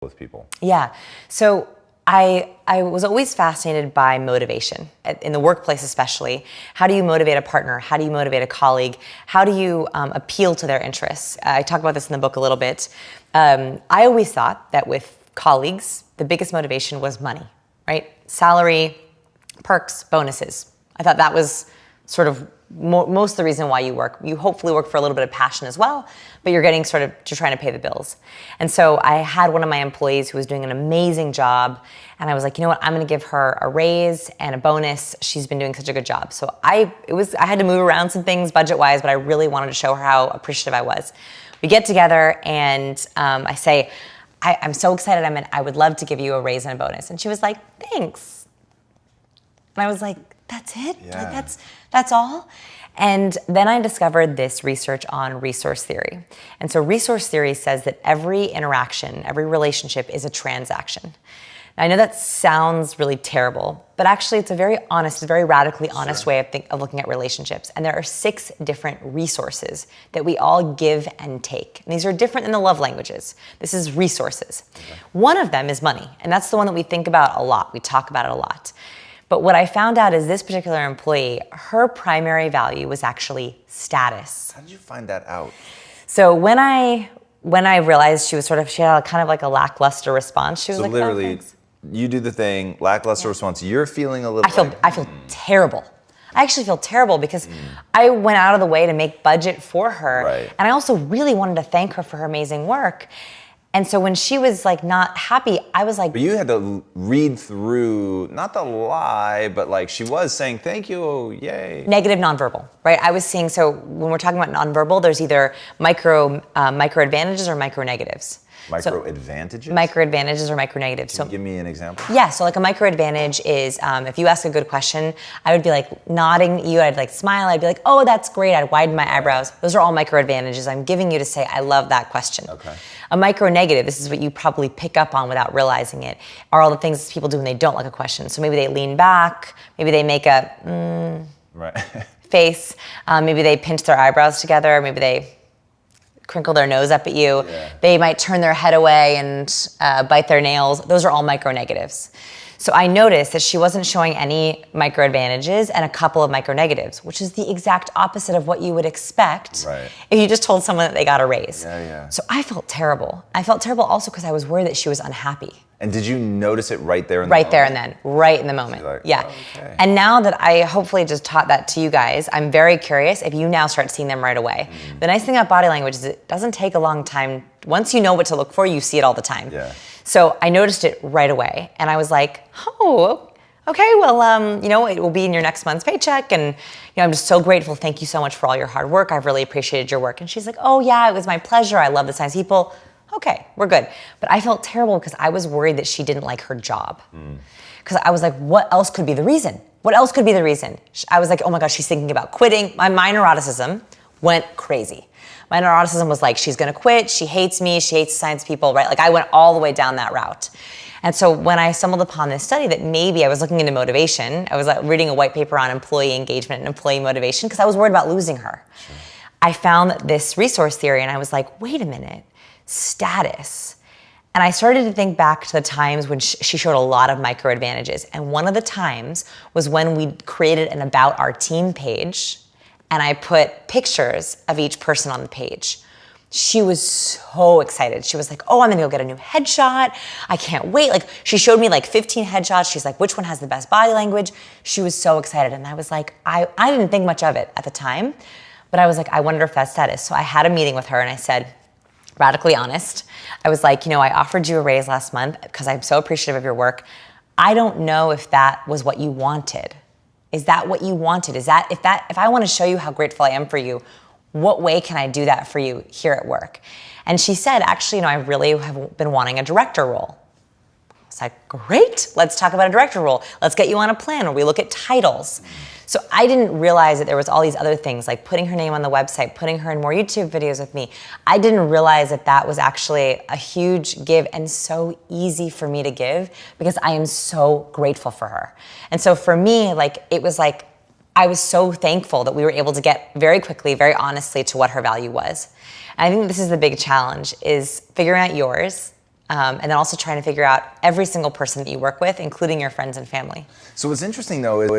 with people? Yeah. So I was always fascinated by motivation in the workplace, especially. How do you motivate a partner? How do you motivate a colleague? How do you appeal to their interests? I talk about this in the book a little bit. I always thought that with colleagues, the biggest motivation was money, right? Salary, perks, bonuses. I thought that was sort of most of the reason why you work. You hopefully work for a little bit of passion as well, but you're getting sort of to trying to pay the bills. And so I had one of my employees who was doing an amazing job, and I was like, you know what, I'm going to give her a raise and a bonus. She's been doing such a good job. So I had to move around some things budget-wise, but I really wanted to show her how appreciative I was. We get together, and I say, I'm so excited. I would love to give you a raise and a bonus. And she was like, thanks. And I was like, that's it? Yeah. Like that's all? And then I discovered this research on resource theory. And so resource theory says that every interaction, every relationship is a transaction. Now, I know that sounds really terrible, but actually it's a very honest, very radically honest way of looking at relationships. And there are 6 different resources that we all give and take. And these are different than the love languages. This is resources. Okay. One of them is money, and that's the one that we think about a lot. We talk about it a lot. But what I found out is this particular employee, her primary value was actually status. How did you find that out? So when I realized she had kind of like a lackluster response, she was like, literally, oh, you do the thing, lackluster response, you're feeling a little I feel terrible. I actually feel terrible because I went out of the way to make budget for her. Right. And I also really wanted to thank her for her amazing work. And so when she was like not happy, I was like... But you had to read through, not the lie, but like she was saying, thank you, yay. Negative nonverbal, right? I was seeing, so when we're talking about nonverbal, there's either micro advantages or micro negatives. Micro advantages? Micro advantages or micro negatives. Can you give me an example? Yeah, so like a micro advantage is if you ask a good question, I would be like nodding at you, I'd like smile, I'd be like, oh, that's great, I'd widen my eyebrows. Those are all micro advantages. I'm giving you to say, I love that question. Okay. A micro negative, this is what you probably pick up on without realizing it, are all the things people do when they don't like a question. So maybe they lean back, maybe they make a right. face, maybe they pinch their eyebrows together, maybe they crinkle their nose up at you. Yeah. They might turn their head away and bite their nails. Those are all micro negatives. So I noticed that she wasn't showing any micro advantages and a couple of micro negatives, which is the exact opposite of what you would expect if you just told someone that they got a raise. Yeah. So I felt terrible. I felt terrible also because I was worried that she was unhappy. And did you notice it right there in the moment? Right there and then, right in the moment. Like, yeah. oh, okay. And now that I hopefully just taught that to you guys, I'm very curious if you now start seeing them right away. The nice thing about body language is it doesn't take a long time. Once you know what to look for, you see it all the time. Yeah. So I noticed it right away, and I was like, oh, okay, well, it will be in your next month's paycheck, and I'm just so grateful. Thank you so much for all your hard work. I've really appreciated your work. And she's like, oh yeah, it was my pleasure. I love the science people. Okay, we're good. But I felt terrible because I was worried that she didn't like her job. Because I was like, what else could be the reason? What else could be the reason? I was like, oh my gosh, she's thinking about quitting. My neuroticism went crazy. My neuroticism was like, she's gonna quit, she hates me, she hates science people, right? Like I went all the way down that route. And so when I stumbled upon this study that maybe I was looking into motivation, I was reading a white paper on employee engagement and employee motivation because I was worried about losing her. Sure. I found this resource theory and I was like, wait a minute, status. And I started to think back to the times when she showed a lot of micro advantages. And one of the times was when we created an About Our Team page and I put pictures of each person on the page. She was so excited. She was like, oh, I'm gonna go get a new headshot. I can't wait. Like she showed me like 15 headshots. She's like, which one has the best body language? She was so excited. And I was like, I didn't think much of it at the time, but I was like, I wonder if that's status. So I had a meeting with her and I said, radically honest, I was like, I offered you a raise last month because I'm so appreciative of your work. I don't know if that was what you wanted. Is that what you wanted? If I want to show you how grateful I am for you, what way can I do that for you here at work? And she said, actually, I really have been wanting a director role. I was like, great, let's talk about a director role. Let's get you on a plan where we look at titles. So I didn't realize that there was all these other things like putting her name on the website, putting her in more YouTube videos with me. I didn't realize that that was actually a huge give and so easy for me to give because I am so grateful for her. And so for me, it was like, I was so thankful that we were able to get very quickly, very honestly to what her value was. And I think this is the big challenge is figuring out yours, And then also trying to figure out every single person that you work with, including your friends and family. So what's interesting though is